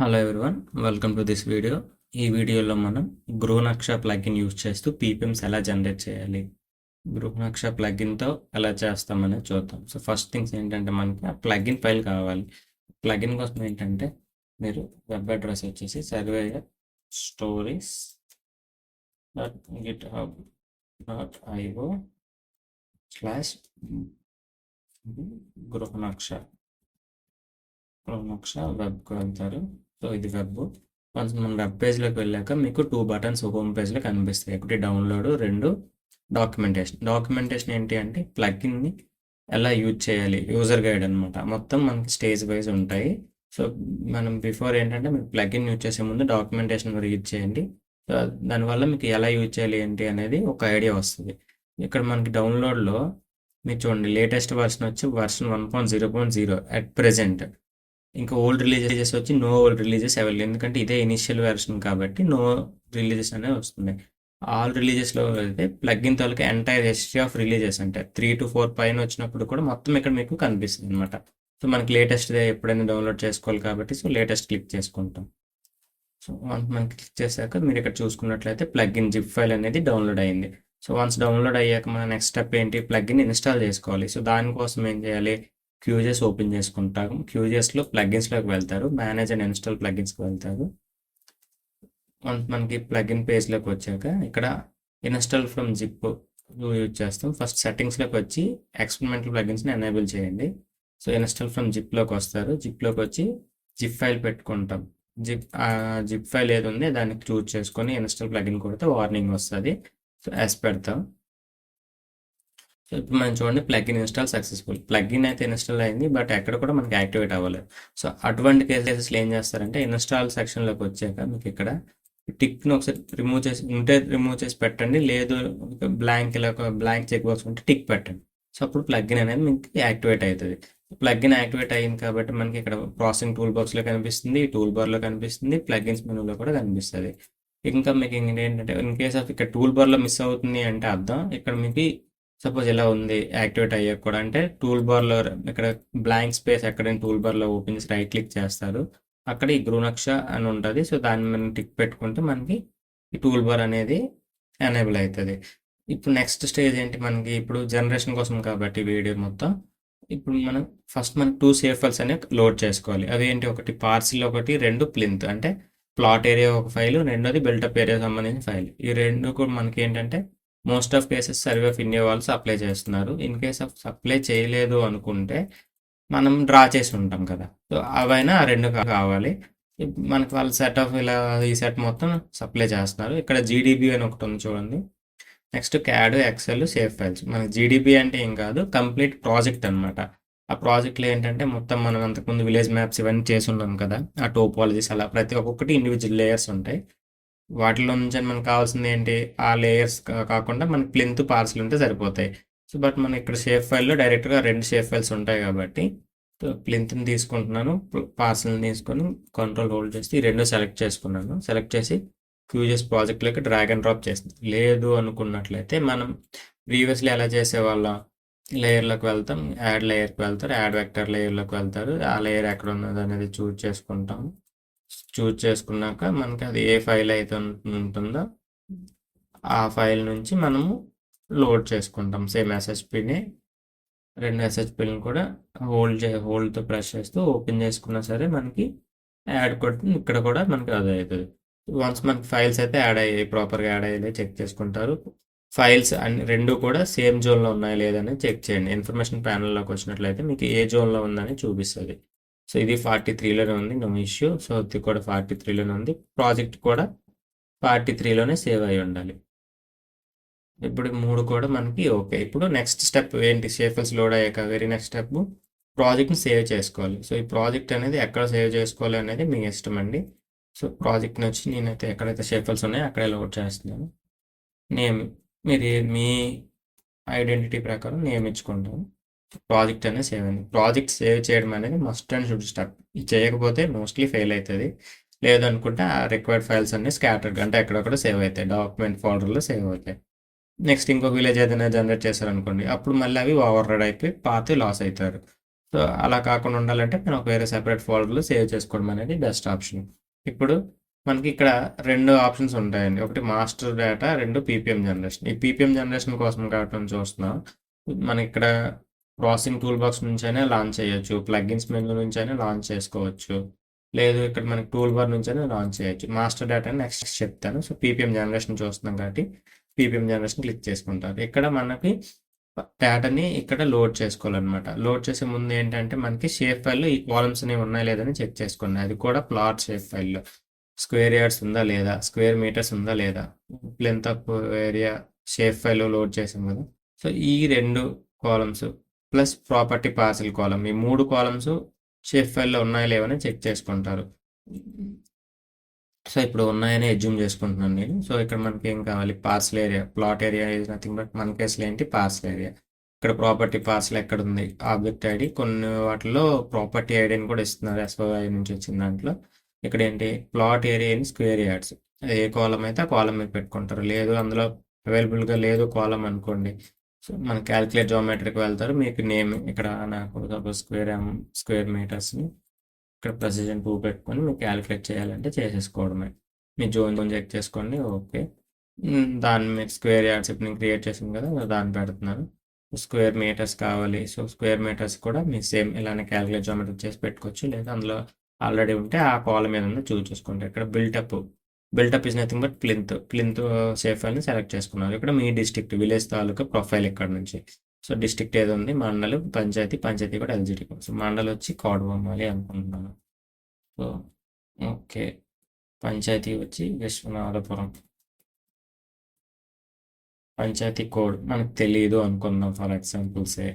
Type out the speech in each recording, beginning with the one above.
Hello everyone, welcome to this video. ఈ వీడియోలో మనం గృహనక్ష ప్లగిన్ యూజ్ చేస్తూ పీపీఎమ్స్ ఎలా జనరేట్ చేయాలి, గృహనక్ష ప్లగిన్తో ఎలా చేస్తామనేది చూద్దాం. సో ఫస్ట్ థింగ్స్ ఏంటంటే మనకి ఆ ప్లగిన్ ఫైల్ కావాలి. ప్లగిన్ కోసం ఏంటంటే మీరు వెబ్ అడ్రస్ వచ్చేసి సర్వేయర్ స్టోరీస్ github.io/గృహనక్ష వెబ్కి వెళ్తారు. సో ఇది వెబ్. వన్స్ మన వెబ్ పేజ్లోకి వెళ్ళాక మీకు 2 బటన్స్ హోమ్ పేజ్లో కనిపిస్తాయి. ఒకటి డౌన్లోడ్, 2 డాక్యుమెంటేషన్ ఏంటి అంటే ప్లగిన్ని ఎలా యూజ్ చేయాలి, యూజర్ గైడ్ అనమాట. మొత్తం మనకి స్టేజ్ వైజ్ ఉంటాయి. సో మనం బిఫోర్ ఏంటంటే మీరు ప్లగిన్ యూజ్ చేసే ముందు డాక్యుమెంటేషన్ రీడ్ చేయండి. సో దానివల్ల మీకు ఎలా యూజ్ చేయాలి ఏంటి అనేది ఒక ఐడియా వస్తుంది. ఇక్కడ మనకి డౌన్లోడ్లో మీరు చూడండి, లేటెస్ట్ వర్షన్ వచ్చి వర్షన్ 1.0.0 అట్ ప్రెజెంట్. ఇంకా ఓల్డ్ రిలీజెస్ వచ్చి నో ఓల్డ్ రిలీజెస్ అవైలబుల్, ఎందుకంటే ఇదే ఇనిషియల్ వెర్షన్ కాబట్టి నో రిలీజెస్ అనేవి వస్తున్నాయి. ఆల్ రిలీజెస్లో అయితే plugin taluka entire history of releases అంటే 3 to 4 పైన వచ్చినప్పుడు కూడా మొత్తం ఇక్కడ మీకు కనిపిస్తుంది అనమాట. సో మనకి లేటెస్ట్ ఎప్పుడైనా డౌన్లోడ్ చేసుకోవాలి కాబట్టి సో లేటెస్ట్ క్లిక్ చేసుకుంటాం. సో మనకి క్లిక్ చేశాక మీరు ఇక్కడ చూసుకున్నట్లయితే ప్లగ్ఇన్ జిప్ ఫైల్ అనేది డౌన్లోడ్ అయింది. సో వన్స్ డౌన్లోడ్ అయ్యాక మన నెక్స్ట్ స్టెప్ ఏంటి, ప్లగ్ఇన్ ఇన్స్టాల్ చేసుకోవాలి. సో దానికోసం ఏం చేయాలి, క్యూజెస్ ఓపెన్ చేసుకుంటాము. క్యూజెస్లో ప్లగిన్స్లోకి వెళ్తారు, మేనేజ్ అండ్ ఇన్స్టాల్ ప్లగిన్స్కి వెళ్తారు. మనకి ప్లగిన్ పేజ్లోకి వచ్చాక ఇక్కడ ఇన్స్టాల్ ఫ్రమ్ జిప్ యూజ్ చేస్తాం. ఫస్ట్ సెట్టింగ్స్లోకి వచ్చి ఎక్స్పెరిమెంటల్ ప్లగిన్స్ని ఎనేబుల్ చేయండి. సో ఇన్స్టాల్ ఫ్రమ్ జిప్లోకి వస్తారు. జిప్లోకి వచ్చి జిప్ ఫైల్ పెట్టుకుంటాం. జిప్ ఫైల్ ఏది ఉంది దాన్ని చూజ్ చేసుకొని ఇన్స్టాల్ ప్లగిన్ కొడితే వార్నింగ్ వస్తుంది. సో ఎస్ పెడతాం. సో ఇప్పుడు మనం చూడండి, ప్లగిన్ ఇన్స్టాల్ సక్సెస్ఫుల్. ప్లగిన్ అయితే ఇన్స్టాల్ అయింది, బట్ ఎక్కడ కూడా మనకి యాక్టివేట్ అవ్వలేదు. సో అటువంటి కేసెస్లో ఏం చేస్తారంటే ఇన్స్టాల్ సెక్షన్లోకి వచ్చాక మీకు ఇక్కడ టిక్ను ఒకసారి రిమూవ్ చేసి ఉంటే రిమూవ్ చేసి పెట్టండి, లేదు బ్లాంక్ ఇలా బ్లాంక్ చెక్ బాక్స్ ఉంటే టిక్ పెట్టండి. సో అప్పుడు ప్లగిన్ అనేది మీకు యాక్టివేట్ అవుతుంది. ప్లగిన్ యాక్టివేట్ అయింది కాబట్టి మనకి ఇక్కడ ప్రాసెసింగ్ టూల్ బాక్స్లో కనిపిస్తుంది, టూల్ బార్లో కనిపిస్తుంది, ప్లగిన్స్ మెనూలో కూడా కనిపిస్తుంది. ఇంకా మీకు ఏంటంటే ఇన్ కేస్ ఆఫ్ ఇక్కడ టూల్ బార్లో మిస్ అవుతుంది అంటే అర్థం, ఇక్కడ మీకు సపోజ్ ఇలా ఉంది యాక్టివేట్ అయ్యాక కూడా అంటే టూల్ బార్లో ఇక్కడ బ్లాంక్ స్పేస్ ఎక్కడైనా టూల్ బార్లో ఓపెన్ చేసి రైట్ క్లిక్ చేస్తారు, అక్కడ ఈ గృహనక్ష అని ఉంటుంది. సో దాన్ని మనం టిక్ పెట్టుకుంటే మనకి ఈ టూల్ బార్ అనేది ఎనేబుల్ అవుతుంది. ఇప్పుడు నెక్స్ట్ స్టేజ్ ఏంటి, మనకి ఇప్పుడు జనరేషన్ కోసం కాబట్టి వీడియో మొత్తం ఇప్పుడు మనం ఫస్ట్ మనం 2 సేవ్ ఫైల్స్ అనేవి లోడ్ చేసుకోవాలి. అవి ఏంటి, ఒకటి పార్సిల్, ఒకటి 2 ప్లింత్. అంటే ప్లాట్ ఏరియా ఒక ఫైల్, రెండోది బిల్టప్ ఏరియా సంబంధించిన ఫైల్. ఈ రెండు కూడా మనకి ఏంటంటే most of cases survey of India వాళ్ళు సప్లై చేస్తున్నారు. ఇన్ కేస్ ఆఫ్ సప్లై చేయలేదు అనుకుంటే మనం డ్రా చేసి ఉంటాం కదా, సో అవైనా ఆ 2 కావాలి. మనకి వాళ్ళు సెట్ ఆఫ్ ఇలా ఈ సెట్ మొత్తం సప్లై చేస్తున్నారు. ఇక్కడ జీడీబీ అని ఒకటి ఉంది చూడండి. Next CAD, Excel, save files. మనకి జీడీబీ అంటే ఏం కాదు, కంప్లీట్ ప్రాజెక్ట్ అనమాట. ఆ ప్రాజెక్ట్లో ఏంటంటే మొత్తం మనం అంతకుముందు విలేజ్ మ్యాప్స్ ఇవన్నీ చేసి ఉన్నాం కదా, ఆ టోపాలజీస్ అలా ప్రతి ఒక్కొక్కటి ఇండివిజువల్ లేయర్స్ ఉంటాయి. వాటిలో నుంచి మనకు కావాల్సింది ఏంటి, ఆ లేయర్స్ కాకుండా మనకి ప్లింత్, పార్సిల్ ఉంటే సరిపోతాయి. సో బట్ మనం ఇక్కడ షేప్ ఫైల్లో డైరెక్ట్గా 2 షేప్ ఫైల్స్ ఉంటాయి కాబట్టి ప్లింత్ని తీసుకుంటున్నాను, పార్సిల్ని తీసుకొని కంట్రోల్ హోల్డ్ చేసి ఈ 2 సెలెక్ట్ చేసుకున్నాను. సెలెక్ట్ చేసి క్యూజెస్ ప్రాజెక్ట్లోకి డ్రాగ్ అండ్ డ్రాప్ చేస్తుంది. లేదు అనుకున్నట్లయితే మనం ప్రీవియస్లీ ఎలా చేసేవాళ్ళం, లేయర్లోకి వెళ్తాం, యాడ్ లేయర్కి వెళ్తారు, యాడ్ వెక్టర్ లేయర్లోకి వెళ్తారు, ఆ లేయర్ ఎక్కడ ఉన్నది అనేది చూజ్ చేసుకుంటాం. చూజ్ చేసుకున్నాక మనకి అది ఏ ఫైల్ అయితే ఉంటుందో ఆ ఫైల్ నుంచి మనము లోడ్ చేసుకుంటాం. సేమ్ ఎస్హెచ్పిని 2 ఎస్హెచ్పిలను కూడా హోల్డ్తో ప్రెస్ చేస్తూ ఓపెన్ చేసుకున్నా సరే మనకి యాడ్ కొడుతుంది. ఇక్కడ కూడా మనకి అది అవుతుంది. వన్స్ మనకి ఫైల్స్ అయితే యాడ్ అయ్యాయి, ప్రాపర్గా యాడ్ అయ్యాయి చెక్ చేసుకుంటారు. ఫైల్స్ అన్ని 2 కూడా సేమ్ జోన్లో ఉన్నాయా లేదని చెక్ చేయండి. ఇన్ఫర్మేషన్ ప్యానల్లోకి వచ్చినట్లయితే మీకు ఏ జోన్లో ఉందని చూపిస్తుంది. సో ఇది 43లోనే ఉంది, నో ఇష్యూ. సో ఇది కూడా 43లోనే ఉంది. ప్రాజెక్ట్ కూడా 43లోనే సేవ్ అయి ఉండాలి. ఇప్పుడు 3 కూడా మనకి ఓకే. ఇప్పుడు నెక్స్ట్ స్టెప్ ఏంటి, షేఫల్స్ లోడ్ అయ్యాక వెరీ నెక్స్ట్ స్టెప్ ప్రాజెక్ట్ని సేవ్ చేసుకోవాలి. సో ఈ ప్రాజెక్ట్ అనేది ఎక్కడ సేవ్ చేసుకోవాలి అనేది మీ ఇష్టం అండి. సో ప్రాజెక్ట్ని వచ్చి నేనైతే ఎక్కడైతే షేఫల్స్ ఉన్నాయో అక్కడే లోడ్ చేస్తున్నాను. నేమ్ మీరు మీ ఐడెంటిటీ ప్రకారం నేమ్ ఇచ్చుకుంటాను. ప్రాజెక్ట్ అనేది సేవ్ అయింది. ప్రాజెక్ట్ సేవ్ చేయడం అనేది మస్ట్ అండ్ షుడ్ స్టెప్. ఇది చేయకపోతే మోస్ట్లీ ఫెయిల్ అవుతుంది. లేదనుకుంటే ఆ రిక్వైర్డ్ ఫైల్స్ అన్ని స్కాటర్డ్ అంటే ఎక్కడొక్కడ సేవ్ అవుతాయి, డాక్యుమెంట్ ఫోల్డర్లో సేవ్ అవుతాయి. నెక్స్ట్ ఇంకొక విలేజ్ ఏదైనా జనరేట్ చేశారనుకోండి, అప్పుడు మళ్ళీ అవి ఓవర్ రైడ్ అయిపోయి పాత లాస్ అవుతారు. సో అలా కాకుండా ఉండాలంటే మనం ఒక వేరే సెపరేట్ ఫోల్డర్లో సేవ్ చేసుకోవడం అనేది బెస్ట్ ఆప్షన్. ఇప్పుడు మనకి ఇక్కడ రెండు ఆప్షన్స్ ఉంటాయండి. ఒకటి మాస్టర్ డేటా, రెండు పీపీఎం జనరేషన్. ఈ పీపీఎం జనరేషన్ కోసం కాబట్టి చూస్తున్నాం. మనకి ఇక్కడ ప్రాసెసింగ్ టూల్ బాక్స్ నుంచైనా లాంచ్ చేయొచ్చు, ప్లగిన్స్ మెనూ నుంచైనా లాంచ్ చేసుకోవచ్చు, లేదు ఇక్కడ మనకి టూల్ బార్ నుంచైనా లాంచ్ చేయొచ్చు. మాస్టర్ డేటా నెక్స్ట్ చెప్తాను. సో పీపీఎం జనరేషన్ చూస్తున్నాం కాబట్టి పీపీఎం జనరేషన్ క్లిక్ చేసుకుంటారు. ఇక్కడ మనకి డేటాని ఇక్కడ లోడ్ చేసుకోవాలన్నమాట. లోడ్ చేసే ముందు ఏంటంటే మనకి షేప్ ఫైల్లో ఈ కాలమ్స్ అనేవి ఉన్నాయా లేదని చెక్ చేసుకోండి. అది కూడా ప్లాట్ షేప్ ఫైల్లో స్క్వేర్ యార్డ్స్ ఉందా లేదా, స్క్వేర్ మీటర్స్ ఉందా లేదా, లెంత్ ఆఫ్ ఏరియా షేప్ ఫైల్లో లోడ్ చేసాం కదా. సో ఈ రెండు columns plus property parcel column, ఈ మూడు కాలమ్స్ షేప్ ఫైల్లో ఉన్నాయా లేవని చెక్ చేసుకుంటారు. సో ఇప్పుడు ఉన్నాయని అజ్యూమ్ చేసుకుంటున్నాను నేను. సో ఇక్కడ మనకి ఏం కావాలి, parcel area. Plot area is nothing but మన కేసులో ఏంటి, పార్సల్ ఏరియా. ఇక్కడ ప్రాపర్టీ పార్సల్ ఎక్కడ ఉంది, ఆబ్జెక్ట్ ఐడి. కొన్ని వాటిలో ప్రాపర్టీ ఐడిని కూడా ఇస్తున్నారు ఎస్ఓఐ నుంచి వచ్చిన దాంట్లో. ఇక్కడ ఏంటి, plot area in square yards. ఏ కాలం అయితే ఆ కాలం మీద పెట్టుకుంటారు. లేదు అందులో అవైలబుల్గా లేదు కాలం అనుకోండి, సో మన క్యాలిక్యులేట్ జామెట్రీకి వెళ్తారు. మీకు నేమ్ ఇక్కడ నాకు సపోజ్ స్క్వేర్ మీటర్స్ని ఇక్కడ ప్రెసిజన్ 2 పెట్టుకొని మీకు క్యాలిక్యులేట్ చేయాలంటే చేసేసుకోవడమే. మీ జోన్ చెక్ చేసుకోండి. ఓకే, దాన్ని మీరు స్క్వేర్ యార్డ్స్ ఇప్పుడు నేను క్రియేట్ చేసాను కదా, దాన్ని పెడుతున్నాను. స్క్వేర్ మీటర్స్ కావాలి. సో స్క్వేర్ మీటర్స్ కూడా మీరు సేమ్ ఇలానే క్యాలిక్యులేట్ జామెట్రీ చేసి పెట్టుకోవచ్చు, లేదా అందులో ఆల్రెడీ ఉంటే ఆ కాలం మీద చూస్ చేసుకోండి. ఇక్కడ built-up is nothing but plinth safe ఫైల్ని సెలెక్ట్ చేసుకున్నారు. ఇక్కడ మీ డిస్ట్రిక్ట్ విలేజ్ తాలూకా ప్రొఫైల్ ఇక్కడ నుంచి. సో డిస్ట్రిక్ట్ ఏది ఉంది, మండల్, పంచాయతీ కూడా ఎల్జిడి. సో మండల్ వచ్చి కోడబొమ్మాలి అనుకుంటున్నాను. సో ఓకే, పంచాయతీ వచ్చి విశ్వనాథపురం. పంచాయతీ కోడ్ మనకు తెలియదు అనుకుందాం ఫర్ ఎగ్జాంపుల్సే.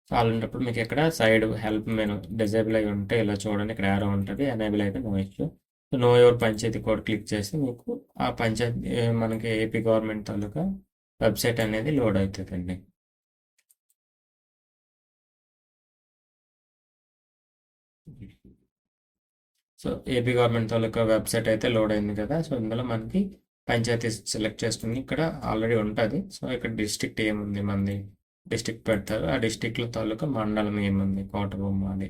సో అలాంటప్పుడు మీకు ఇక్కడ సైడ్ హెల్ప్ మెనూ డిజేబుల్ అయి ఉంటే ఇలా చూడండి, ఇక్కడ యారో ఉంటుంది. ఎనేబుల్ అయితే no issue. So know your panchayat code click చేసి మీకు ఆ పంచాయతీ మనకి ఏపీ గవర్నమెంట్ తాలూకా వెబ్సైట్ అనేది లోడ్ అవుతుందండి. సో ఏపీ గవర్నమెంట్ తాలూకా వెబ్సైట్ అయితే లోడ్ అయింది కదా. సో ఇందులో మనకి పంచాయతీ సెలెక్ట్ చేసుకుని ఇక్కడ ఆల్రెడీ ఉంటుంది. సో ఇక్కడ డిస్ట్రిక్ట్ ఏముంది, మంది డిస్ట్రిక్ట్ పెడతారు. ఆ డిస్ట్రిక్ట్లో తాలూకా మండలం ఏముంది, కోటబొమ్మాలి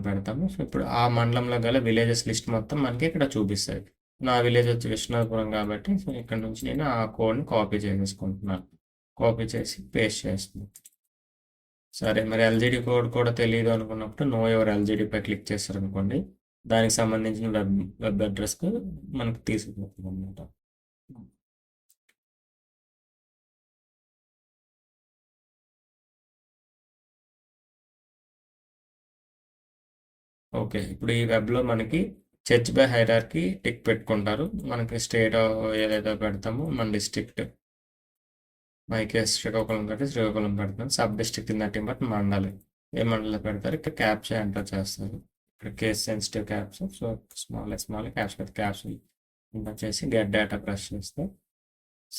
పెడతాము. సో ఇప్పుడు ఆ మండలంలో గల విలేజెస్ లిస్ట్ మొత్తం మనకి ఇక్కడ చూపిస్తుంది. నా విలేజ్ వచ్చి విష్ణుపురం కాబట్టి సో ఇక్కడ నుంచి నేను ఆ కోడ్ని కాపీ చేసేసుకుంటున్నాను. కాపీ చేసి పేస్ట్ చేస్తున్నాను. సరే, మరి ఎల్జిడి కోడ్ కూడా తెలియదు అనుకున్నప్పుడు నో యువర్ ఎల్జిడిపై క్లిక్ చేస్తారనుకోండి, దానికి సంబంధించిన వెబ్ అడ్రస్కు మనకు తీసుకుపోతుంది అనమాట. ఓకే, ఇప్పుడు ఈ వెబ్లో మనకి చర్చ్ బై హైరార్కీ టిక్ పెట్టుకుంటారు. మనకి స్టేట్ ఏదైతే పెడతామో మన డిస్ట్రిక్ట్, మై కేస్ శ్రీకాకుళం కాబట్టి శ్రీకాకుళం పెడతాను. సబ్ డిస్ట్రిక్ట్ నథింగ్ బట్ మండలి, ఏ మండలి పెడతారు. ఇక్కడ క్యాప్చా ఎంటర్ చేస్తారు. ఇక్కడ case sensitive caps. So small caps పెద్ద క్యాప్స్ ఎంటర్ చేసి గెట్ డేటా ప్రెస్ చేస్తే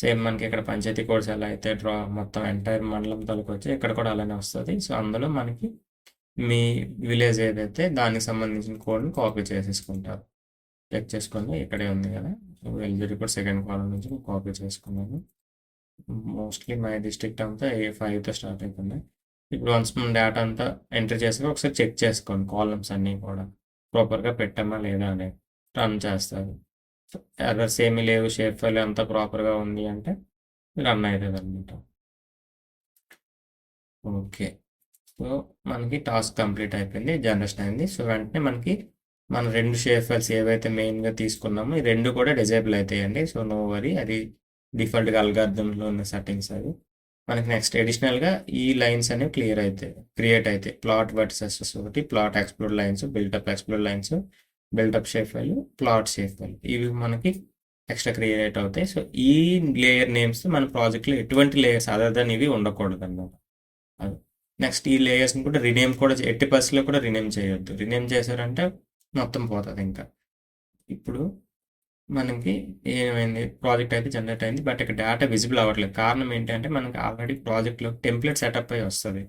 సేమ్ మనకి ఇక్కడ పంచాయతీ కోడ్స్ ఎలా అయితే మొత్తం ఎంటైర్ మండలం తలకు వచ్చి ఇక్కడ కూడా అలానే వస్తుంది. సో అందులో మనకి మీ విలేజ్ ఏదైతే దానికి సంబంధించిన కోడ్ని కాపీ చేసేసుకుంటారు. చెక్ చేసుకోండి, ఇక్కడే ఉంది కదా. సో ఎల్జిడి కూడా సెకండ్ కాలం నుంచి కాపీ చేసుకున్నాను. మోస్ట్లీ మై డిస్ట్రిక్ట్ అంతా A5తో స్టార్ట్ అవుతుంది. ఇప్పుడు వన్స్ మన డేటా అంతా ఎంటర్ చేసాక ఒకసారి చెక్ చేసుకోండి, కాలమ్స్ అన్నీ కూడా ప్రాపర్గా పెట్టామా లేదా అనేది. రన్ చేస్తారు. ఎర్రర్స్ ఏమీ లేవు, షేప్ ఫైల్ అంతా ప్రాపర్గా ఉంది అంటే రన్ అవుతుంది అనమాట. ఓకే, సో మనకి టాస్క్ కంప్లీట్ అయిపోయింది, జనరేషన్ అయింది. సో వెంటనే మనకి మన రెండు షేప్ ఫైల్స్ ఏవైతే మెయిన్గా తీసుకున్నామో ఈ రెండు కూడా డిజేబుల్ అవుతాయండి. సో నో వరీ, అది డిఫాల్ట్గా అల్గారిథంలో ఉన్న సెట్టింగ్స్ అవి. మనకి నెక్స్ట్ అడిషనల్గా ఈ లైన్స్ అనేవి క్రియేట్ అవుతాయి. ప్లాట్ వర్టిసెస్ ఒకటి, plot explore lines, built-up explore lines, built-up shape file, plot shape file, ఇవి మనకి ఎక్స్ట్రా క్రియేట్ అవుతాయి. సో ఈ లేయర్ నేమ్స్ మన ప్రాజెక్ట్లో ఎటువంటి లేయర్స్ అదర్ దెన్ ఇవి ఉండకూడదు అన్నమాట. అది నెక్స్ట్ ఈ లేయర్స్ని కూడా రినేమ్ కూడా ఎట్టి పరిస్థితిలో కూడా రినేమ్ చేయొద్దు. రినేమ్ చేశారంటే మొత్తం పోతుంది ఇంకా. ఇప్పుడు మనకి ఏమైంది, ప్రాజెక్ట్ అయితే జనరేట్ అయింది, బట్ ఇక్కడ డేటా విజిబుల్ అవ్వట్లేదు. కారణం ఏంటంటే మనకి ఆల్రెడీ ప్రాజెక్ట్లో టెంప్లెట్ సెటప్ అయి వస్తుంది.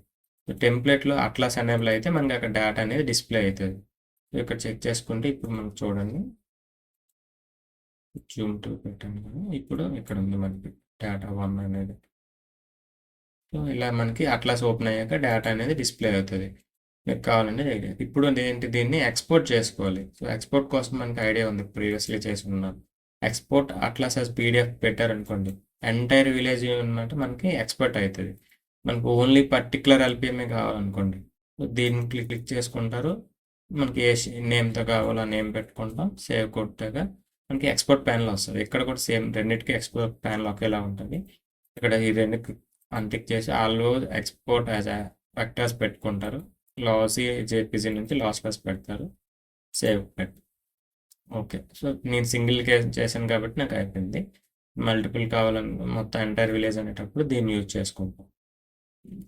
టెంప్లెట్లో అట్లాస్ ఎనేబుల్ అయితే మనకి అక్కడ డేటా అనేది డిస్ప్లే అవుతుంది. ఇక్కడ చెక్ చేసుకుంటే ఇప్పుడు మనకు చూడండి, జూమ్ 2 పెట్టాను కదా, ఇప్పుడు ఇక్కడ ఉంది మనకి డేటా 1 అనేది. సో ఇలా మనకి అట్లాస్ ఓపెన్ అయ్యాక డేటా అనేది డిస్ప్లే అవుతుంది. మీకు కావాలంటే ఇప్పుడు ఏంటి దీన్ని ఎక్స్పోర్ట్ చేసుకోవాలి. సో ఎక్స్పోర్ట్ కోసం మనకి ఐడియా ఉంది, ప్రీవియస్లీ చేసుకున్నాను. ఎక్స్పోర్ట్ అట్లాస్ యాజ్ పీడిఎఫ్ పెట్టారనుకోండి, ఎంటైర్ విలేజ్ అనమాట మనకి ఎక్స్పోర్ట్ అవుతుంది. మనకు ఓన్లీ పర్టికులర్ ఎల్పిఎంఏ కావాలనుకోండి, సో దీన్ని క్లిక్ చేసుకుంటారు. మనకి ఏ నేమ్తో కావాలో ఆ నేమ్ పెట్టుకుంటాం, సేవ్ కొట్టాక మనకి ఎక్స్పోర్ట్ ప్యానల్ వస్తుంది. ఇక్కడ కూడా సేమ్ రెండింటికి ఎక్స్పోర్ట్ ప్యానల్ ఒకేలా ఉంటుంది. ఇక్కడ ఈ రెండు అన్టిక్ చేసి ఆల్లో ఎక్స్పోర్ట్ యాజ్ వెక్టర్స్ పెట్టుకుంటారు. లాసీ జేపీజీ నుంచి లాస్లెస్ పెడతారు, సేవ్ పెట్. ఓకే, సో నేను సింగిల్ కేస్ చేశాను కాబట్టి నాకు అయిపోయింది. మల్టిపుల్ కావాలని మొత్తం ఎంటైర్ విలేజ్ అనేటప్పుడు దీన్ని యూజ్ చేసుకుంటాం.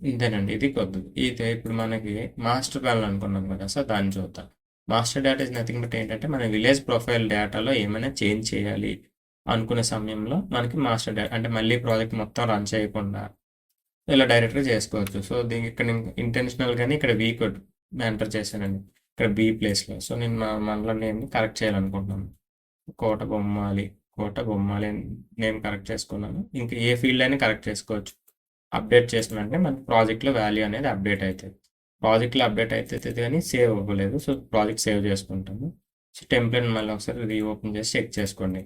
ఇంతేనండి, ఇది కొద్దిది. ఇది ఇప్పుడు మనకి మాస్టర్ ప్లాన్ అనుకున్నాం కదా, సో దాన్ని చూద్దాం. Master data is nothing but ఏంటంటే మన విలేజ్ ప్రొఫైల్ డేటాలో ఏమైనా చేంజ్ చేయాలి అనుకునే సమయంలో మనకి మాస్టర్ డేటా అంటే మళ్ళీ ప్రాజెక్ట్ మొత్తం రన్ చేయకుండా ఇలా డైరెక్ట్గా చేసుకోవచ్చు. సో దీనికి ఇక్కడ నేను ఇంటెన్షనల్గానే ఇక్కడ వీ కోడ్ ఎంటర్ చేశానండి, ఇక్కడ బీ ప్లేస్లో. సో నేను మనలో నేమ్ కరెక్ట్ చేయాలనుకుంటున్నాను. కోట బొమ్మాలి, కోట బొమ్మాలి నేమ్ కరెక్ట్ చేసుకున్నాను. ఇంకా ఏ ఫీల్డ్ అయినా కరెక్ట్ చేసుకోవచ్చు. అప్డేట్ చేసిన వెంటనే మనకి ప్రాజెక్ట్లో వాల్యూ అనేది అప్డేట్ అవుతుంది. ప్రాజెక్ట్లో అప్డేట్ అవుతుంది కానీ సేవ్ అవ్వలేదు, సో ప్రాజెక్ట్ సేవ్ చేసుకుంటాము. సో టెంప్లెట్ మళ్ళీ ఒకసారి రీఓపెన్ చేసి చెక్ చేసుకోండి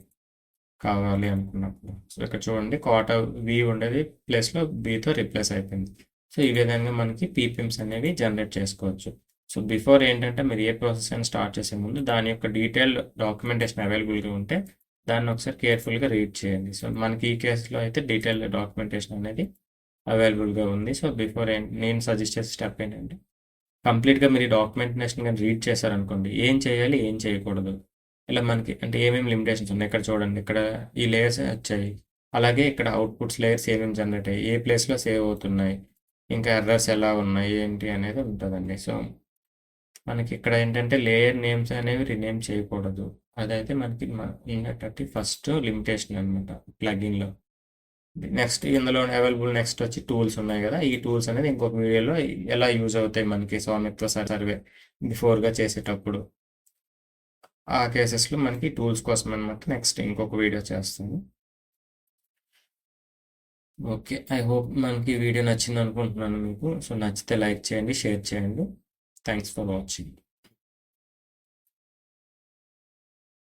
కావాలి అనుకున్నప్పుడు. సో ఇక్కడ చూడండి, కోట వి ఉండేది ప్లేస్లో బీతో రీప్లేస్ అయిపోయింది. సో ఈ విధంగా మనకి పీపీఎమ్స్ అనేవి జనరేట్ చేసుకోవచ్చు. సో బిఫోర్ ఏంటంటే మీరు ఏ ప్రాసెస్ అయినా స్టార్ట్ చేసే ముందు దాని యొక్క డీటెయిల్డ్ డాక్యుమెంటేషన్ అవైలబుల్గా ఉంటే దాన్ని ఒకసారి కేర్ఫుల్గా రీడ్ చేయండి. సో మనకి ఈ కేసులో అయితే డీటెయిల్డ్ డాక్యుమెంటేషన్ అనేది అవైలబుల్గా ఉంది. సో బిఫోర్ నేను సజెస్ట్ చేసే స్టెప్ ఏంటంటే కంప్లీట్గా మీరు ఈ డాక్యుమెంటేషన్ కానీ రీడ్ చేశారనుకోండి, ఏం చేయాలి ఏం చేయకూడదు, ఇలా మనకి అంటే ఏమేమి లిమిటేషన్స్ ఉన్నాయి ఇక్కడ చూడండి. ఇక్కడ ఈ లేయర్స్ వచ్చాయి, అలాగే ఇక్కడ అవుట్పుట్స్ లేయర్స్ ఏమేమి జనరేట్ అయ్యాయి, ఏ ప్లేస్లో సేవ్ అవుతున్నాయి, ఇంకా ఎర్రర్స్ ఎలా ఉన్నాయి ఏంటి అనేది ఉంటుందండి. సో మనకి ఇక్కడ ఏంటంటే లేయర్ నేమ్స్ అనేవి రీనేమ్ చేయకూడదు. అదైతే మనకి ఉన్నటువంటి ఫస్ట్ లిమిటేషన్ అనమాట ప్లగిన్లో. నెక్స్ట్ ఇందులో అవైలబుల్ నెక్స్ట్ వచ్చి టూల్స్ ఉన్నాయి కదా, ఈ టూల్స్ అనేది ఇంకొక వీడియోలో ఎలా యూజ్ అవుతాయి మనకి స్వామిత్వ సర్వే బిఫోర్గా చేసేటప్పుడు, ఆ కేసెస్లో మనకి టూల్స్ కోసం అనమాట నెక్స్ట్ ఇంకొక వీడియో చేస్తాను. ఓకే, ఐ హోప్ మనకి వీడియో నచ్చింది అనుకుంటున్నాను మీకు. సో నచ్చితే లైక్ చేయండి, షేర్ చేయండి. Thanks for watching.